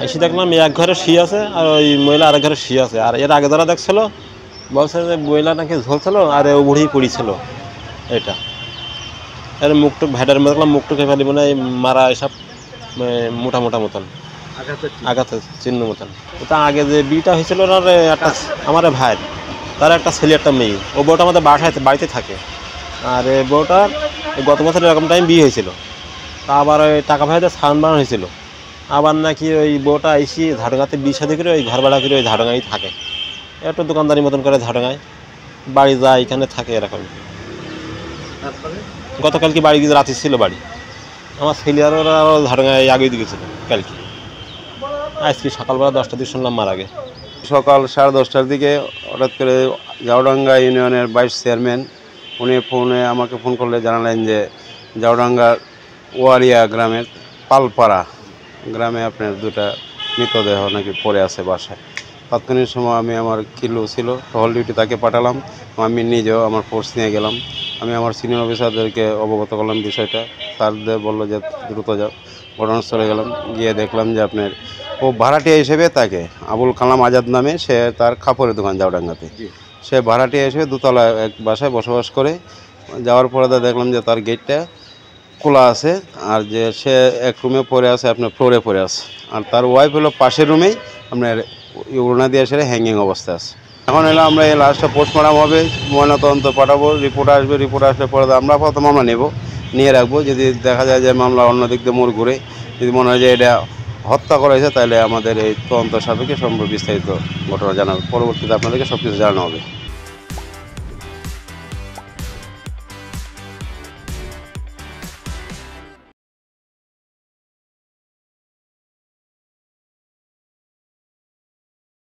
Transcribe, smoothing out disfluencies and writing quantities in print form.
এসে দেখলাম এক ঘরে শুয়ে আছে আর ওই মহিলা আরেক ঘরে শুয়ে আছে। আর এর আগে যারা দেখছিল বলছে যে মহিলা নাকি ঝলছিল আর ও বুড়ি পড়িছিল। এটা এর মুখটুক ভেটার মধ্যে দেখলাম মুখটুক ফেলি মানে মারা এসব মোটা মোটা মতন আঘাতের চিহ্ন মতন। ওটা আগে যে বিয়েটা হয়েছিল ওনার একটা আমার ভাই, তার একটা ছেলে একটা মেয়ে। ও বউটা আমাদের বাড়িতে থাকে। আর এই বউটার গত বছর এরকম টাইম বিয়ে হয়েছিল। তা আবার ওই টাকা ভাইদের স্থান বানানো হয়েছিল। আবার নাকি ওই বউটা এসে ঝাড়গাঁতে বিয়ে শাদী করে ওই ঘর ভাড়া করে ওই ঝাড়গাঁই থাকে। একটু দোকানদারি মতন করে ঝাড়গাঁয় বাড়ি যায়, এখানে থাকে এরকম। গতকাল কি বাড়ি গিয়ে রাতে ছিল বাড়ি। আমার ছেলে আর ওরা ঝাড়গাঁয় আগে দিয়ে গেছিল কালকে। আজকে সকালবেলা 10টার দিকে শুনলাম মারা গে। সকাল 10:30টার দিকে হঠাৎ করে জাউডাঙ্গা ইউনিয়নের ভাইস চেয়ারম্যান উনি আমাকে ফোন করলে জানালেন যে জাউডাঙ্গার ওয়ারিয়া গ্রামের পালপাড়া গ্রামে আপনার দুটা মৃতদেহ নাকি পড়ে আছে বাসায়। তাৎক্ষণিক সময় আমি আমার কিলো ছিল টহল ডিউটি তাকে পাঠালাম, আমি নিজেও আমার ফোর্স নিয়ে গেলাম। আমি আমার সিনিয়র অফিসারদেরকে অবগত করলাম বিষয়টা। স্যারদের বললো যে দ্রুত যাও। ঘটনাস্থলে গেলাম, গিয়ে দেখলাম যে আপনার ও ভাড়াটিয়া হিসেবে তাকে আবুল কালাম আজাদ নামে, সে তার কাপড়ের দোকান জাউডাঙ্গাতে, সে ভাড়াটিয়া হিসেবে দোতলা এক বাসায় বসবাস করে। যাওয়ার পরে দেখলাম যে তার গেটটা খোলা আছে আর যে সে এক রুমে পড়ে আছে, আপনার ফ্লোরে পড়ে আছে। আর তার ওয়াইফ হলো পাশের রুমেই আপনার ওড়না দিয়ে সেরে হ্যাঙ্গিং অবস্থায় আছে। এখন এলো আমরা এই লাস্টটা পোস্টমর্টম হবে, ময়নাতদন্ত পাঠাবো, রিপোর্ট আসবে, রিপোর্ট আসলে পরে আমরা প্রথম মামলা নেব, নিয়ে রাখবো। যদি দেখা যায় যে মামলা অন্য দিক দিয়ে মোড় ঘুরে যদি মনে হয় যে এটা হত্যা করা হয়েছে, তাহলে আমাদের এই তদন্ত সাপেক্ষে সম্পর্কে বিস্তারিত ঘটনা জানাবে, পরবর্তীতে আপনাদেরকে সব কিছু জানানো হবে।